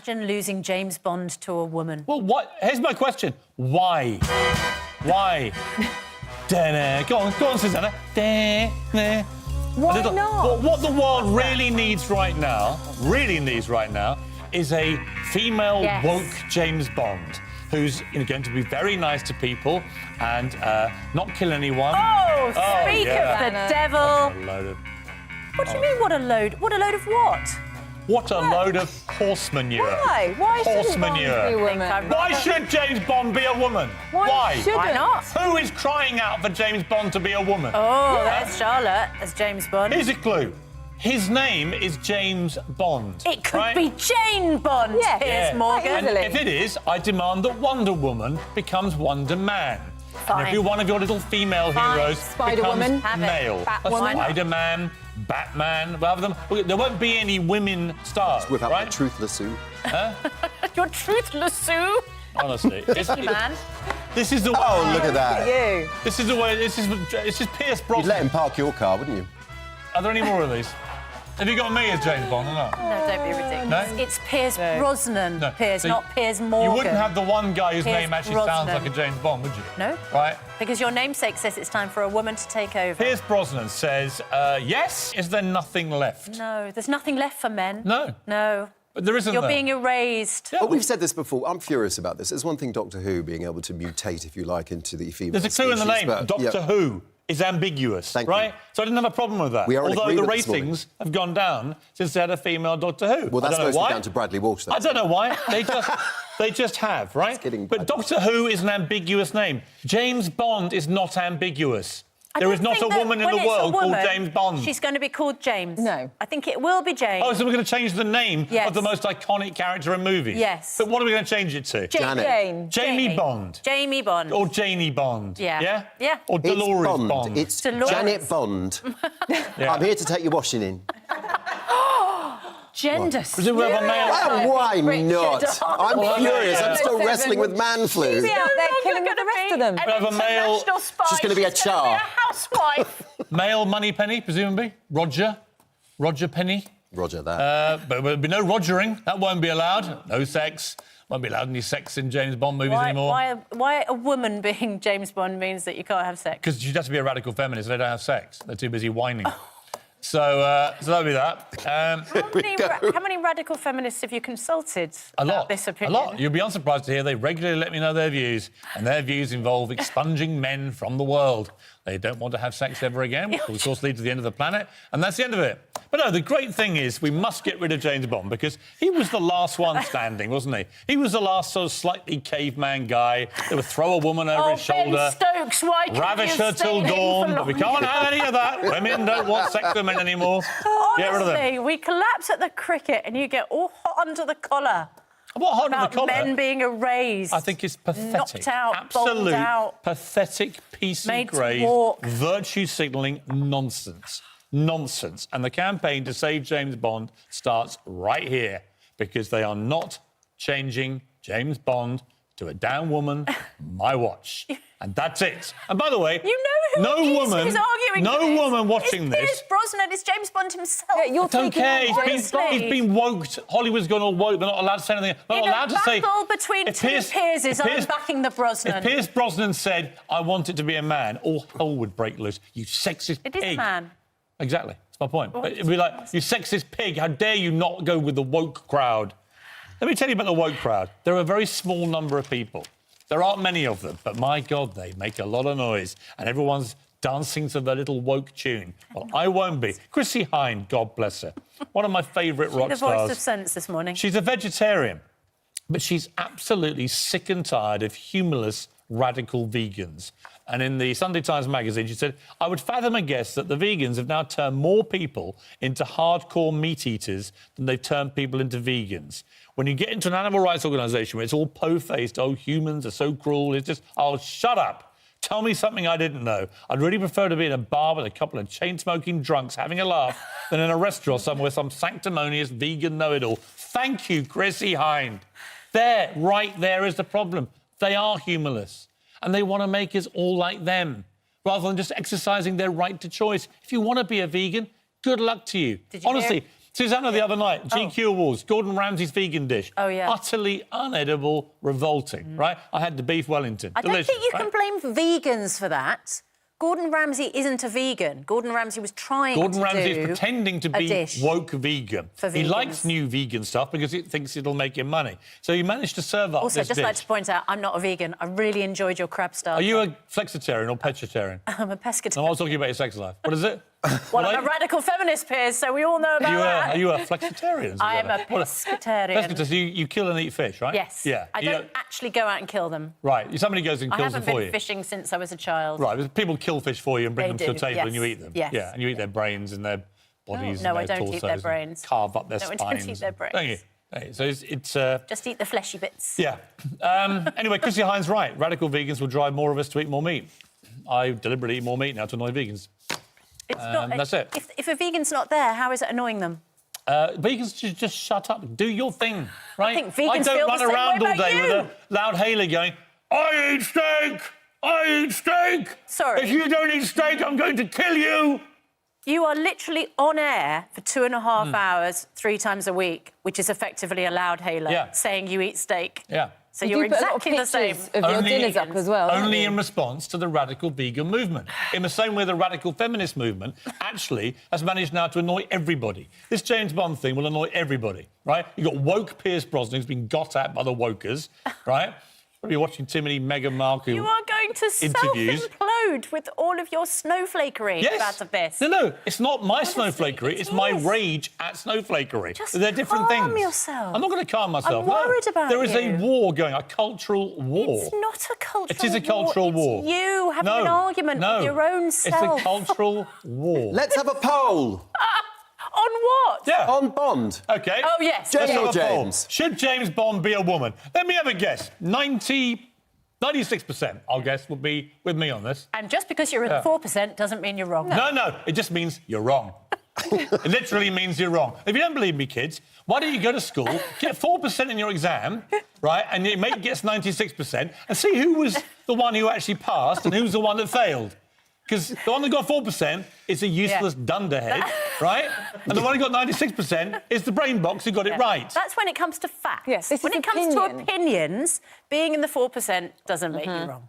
Imagine losing James Bond to a woman. Well, what? Here's my question. Why? Why? Go on, Susanna. Why not? What the world really needs right now, is a female woke James Bond who's going to be very nice to people and not kill anyone. Oh, speak of the devil. What do you mean, what a load? What a load of what? What a load of horse manure. Why? Why horse shouldn't Bond manure. be a woman? Why should James Bond be a woman? Why? Why not? Who is crying out for James Bond to be a woman? Oh, there's Charlotte as James Bond. Here's a clue. His name is James Bond. It could be Jane Bond, Piers Morgan. And if it is, I demand that Wonder Woman becomes Wonder Man. Fine. And every one of your little female heroes Spider-Woman. becomes male. Batwoman. Spider-Man, Batman, we'll have them. There won't be any women stars, Without right? my truthless Sue. You're truthless, Sue. Honestly. Man. This is the way... Oh, look at that. You. This is the way... This is Pierce Brosnan. You'd let him park your car, wouldn't you? Are there any more of these? Have you got me as James Bond or not? No, don't be ridiculous. No? It's Pierce Brosnan, Piers, So not Piers Morgan. You wouldn't have the one guy whose Piers name actually sounds Brosnan. like a James Bond, would you? No. Right? Because your namesake says it's time for a woman to take over. Pierce Brosnan says, yes. Is there nothing left? No, there's nothing left for men. No. No. But there isn't. You're being erased. Yeah. But we've said this before. I'm furious about this. There's one thing, Doctor Who being able to mutate, if you like, into the female There's a clue in the name. but, Doctor Who is ambiguous, Thank right? you. So I didn't have a problem with that. We are in Although the agreement this morning. ratings have gone down since they had a female Doctor Who. Well, that's I don't know mostly why. down to Bradley Walsh. I don't know why. They just have, right? getting But bad. Doctor Who is an ambiguous name. James Bond is not ambiguous. There is not a woman in the world called James Bond. She's going to be called James. No. I think it will be James. Oh, so we're going to change the name Yes. of the most iconic character in movies? Yes. But what are we going to change it to? Janet. Jamie Bond. Jamie Bond. Or Janie Bond. Yeah. Yeah? Yeah. Or It's Dolores Bond. Bond. It's Dolores. Janet Bond. I'm here to take your washing in. Gender. Presume we have a male... Oh, why not? I'm Well, furious. yeah. I'm still wrestling with man flu. She's out there killing the rest of them. We have a male... She's going to be a char. housewife. Male Moneypenny, presumably. Roger Penny. Roger that. But there'll be no rogering. That won't be allowed. No sex. Won't be allowed any sex in James Bond movies anymore. Why a woman being James Bond means that you can't have sex? Because you'd have to be a radical feminist. They don't have sex. They're too busy whining. So that'll be that. How many radical feminists have you consulted A lot. about this opinion? A lot. You'll be unsurprised to hear they regularly let me know their views, and their views involve expunging men from the world. They don't want to have sex ever again, which will, of course, lead to the end of the planet, and that's the end of it. But no, the great thing is we must get rid of James Bond because he was the last one standing, wasn't he? He was the last sort of slightly caveman guy that would throw a woman over his shoulder, Ben Stokes, why couldn't ravish you her stay till in dawn, for but we can't have any of that. Women don't want sex with men anymore. Get rid of them. Honestly, we collapse at the cricket and you get all hot under the collar. What hot under the About collar? men being erased. I think it's pathetic. Knocked out, Absolute bowled out, pathetic piece made of to grave walk. virtue signalling nonsense. Nonsense. And the campaign to save James Bond starts right here because they are not changing James Bond to a down woman, my watch. And that's it. And by the way, You know who it is who's arguing for this? woman watching it's this. Pierce Brosnan, it's James Bond himself. Yeah, you're Don't taking care. on He's James been woked. Hollywood's gone all woke. They're not allowed to say anything. They're not allowed to say. In a battle between If two Pierces, if I'm backing the Brosnan. If Pierce Brosnan said, "I want it to be a man," all hell would break loose. You sexist It pig. is a man. Exactly. That's my point. It'd be like, you sexist pig. How dare you not go with the woke crowd? Let me tell you about the woke crowd. They're a very small number of people. There aren't many of them, but my God, they make a lot of noise, and everyone's dancing to their little woke tune. Well, I won't be. Chrissie Hynde, God bless her, one of my favourite rock The stars. voice of sense this morning. She's a vegetarian, but she's absolutely sick and tired of humorless, radical vegans. And in the Sunday Times magazine, she said, "I would fathom a guess that the vegans have now turned more people into hardcore meat eaters than they've turned people into vegans. When you get into an animal rights organisation where it's all po-faced, oh, humans are so cruel, it's just, oh, shut up. Tell me something I didn't know. I'd really prefer to be in a bar with a couple of chain-smoking drunks having a laugh than in a restaurant somewhere some sanctimonious vegan know-it-all." Thank you, Chrissie Hynde. There, right there is the problem. They are humorless, and they want to make us all like them, rather than just exercising their right to choice. If you want to be a vegan, good luck to you. Did you Honestly, Susanna, the other night, GQ Awards, Gordon Ramsay's vegan dish. Oh, yeah. Utterly unedible, revolting, right? I had the beef Wellington. I don't Delicious, think you right? can blame vegans for that. Gordon Ramsay isn't a vegan. Gordon Ramsay was trying Gordon to Ramsay do is pretending to a be dish woke vegan. for He vegans. likes new vegan stuff because he thinks it'll make him money. So he managed to serve up Also, this just dish. like to point out, I'm not a vegan. I really enjoyed your crab starter. Are you a flexitarian or pescatarian? I'm a pescatarian. No, I was talking about your sex life. What is it? Well, I'm a radical feminist, Piers, so we all know about that. Are you a flexitarian? I am a What pescatarian. Pescatarian, so you kill and eat fish, right? Yes. Yeah. I don't actually go out and kill them. Right. Somebody goes and I kills them haven't for been you. fishing since I was a child. Right. But people kill fish for you and bring They them to the do, table and you yes. eat them. Yes. Yeah. And you eat their brains and their bodies No, and I their don't torsos. eat their and brains. Carve up their No, I spines. don't eat their brains. Don't you? Hey, so it's Just eat the fleshy bits. yeah. Anyway, Chrissy Hines right. Radical vegans will drive more of us to eat more meat. I deliberately eat more meat now to annoy vegans. It's not, that's it. If a vegan's not there, how is it annoying them? Vegans should just shut up, do your thing, right? think vegans don't feel run the same around way all about day you. with a loud hailer going, I eat steak! I eat steak! Sorry. If you don't eat steak, I'm going to kill you! You are literally on air for 2.5 Hmm. hours, 3 times a week, which is effectively a loud hailer, Yeah. saying you eat steak. Yeah. So You you're do put a lot of exactly the same. pictures of your Only- dinners up as well. don't Only you? in response to the radical vegan movement. In the same way the radical feminist movement actually has managed now to annoy everybody. This James Bond thing will annoy everybody, right? You've got woke Pierce Brosnan who's been got at by the wokers, right? Probably watching too many Meghan Markle You are going to interviews. self-implode with all of your snowflakery about this. No, it's not my snowflakery. it It's my is. rage at snowflakery. Just They're different calm things. yourself. I'm not going to calm myself. I'm worried no. about There is you. a war going, a cultural war. It's not a cultural war. It is a cultural war. It's you having an argument with your own self. It's a cultural war. Let's have a poll On what? Yeah. on Bond. OK. Oh, yes. Let's Jane have or a poll. James? Should James Bond be a woman? Let me have a guess. 96%, I'll guess, would be with me on this. And just because you're at 4% doesn't mean you're wrong. No, it just means you're wrong. It literally means you're wrong. If you don't believe me, kids, why don't you go to school, get 4% in your exam, right, and your mate gets 96%, and see who was the one who actually passed and who's the one that failed. Because the one that got 4% is a useless dunderhead, right? And the one who got 96% is the brain box who got it right. That's when it comes to facts. Yes, this when is it comes to opinion. opinions, being in the 4% doesn't make you wrong.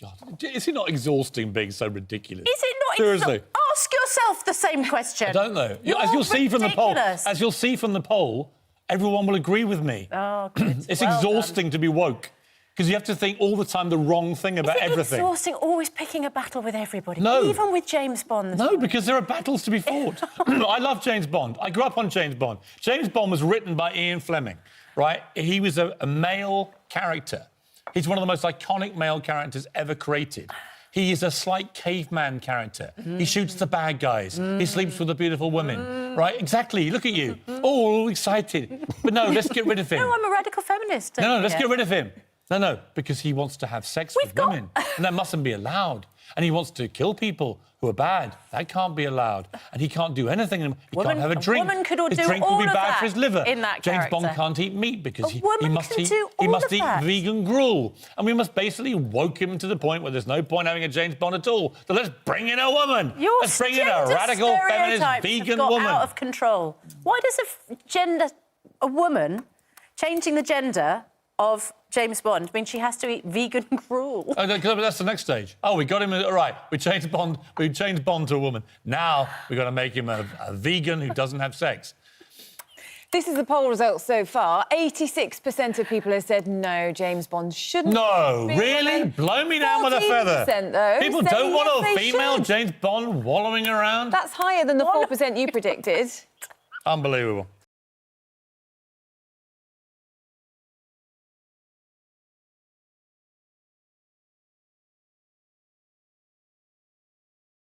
God, is it not exhausting being so ridiculous? Is it not? Seriously. Ask yourself the same question. I don't know. You're As you'll see from the poll, ridiculous. everyone will agree with me. Oh, good. It's Well exhausting to be woke because you have to think all the time the wrong thing about Is it everything. exhausting always picking a battle with everybody? No. Even with James Bond. No, because there are battles to be fought. I love James Bond. I grew up on James Bond. James Bond was written by Ian Fleming, right? He was a male character. He's one of the most iconic male characters ever created. He is a slight caveman character. He shoots the bad guys. He sleeps with the beautiful women, right? Exactly. Look at you, all excited. But no, let's get rid of him. No, I'm a radical feminist. No, let's get rid of him. No, because he wants to have sex with women, and that mustn't be allowed. And he wants to kill people who are bad. That can't be allowed. And he can't do anything. He can't have a drink. woman could his do drink will all be of bad that for his liver. in that James Bond character. can't eat meat because he woman must can eat. do He all must of eat that. vegan gruel, and we must basically woke him to the point where there's no point having a James Bond at all. So let's bring in a woman. Your Let's bring in a gender radical feminist stereotypes vegan have got woman. out of control. Why does a woman changing the gender of James Bond mean she has to eat vegan gruel? Oh, that's the next stage. Oh, we got him all right. We changed Bond to a woman. Now we've got to make him a vegan who doesn't have sex. This is the poll results so far. 86% of people have said no, James Bond shouldn't. No, be a really? woman. Blow me down with a feather. 14% though. People say don't want yes, a they female should. James Bond wallowing around. That's higher than the 4% you predicted. Unbelievable.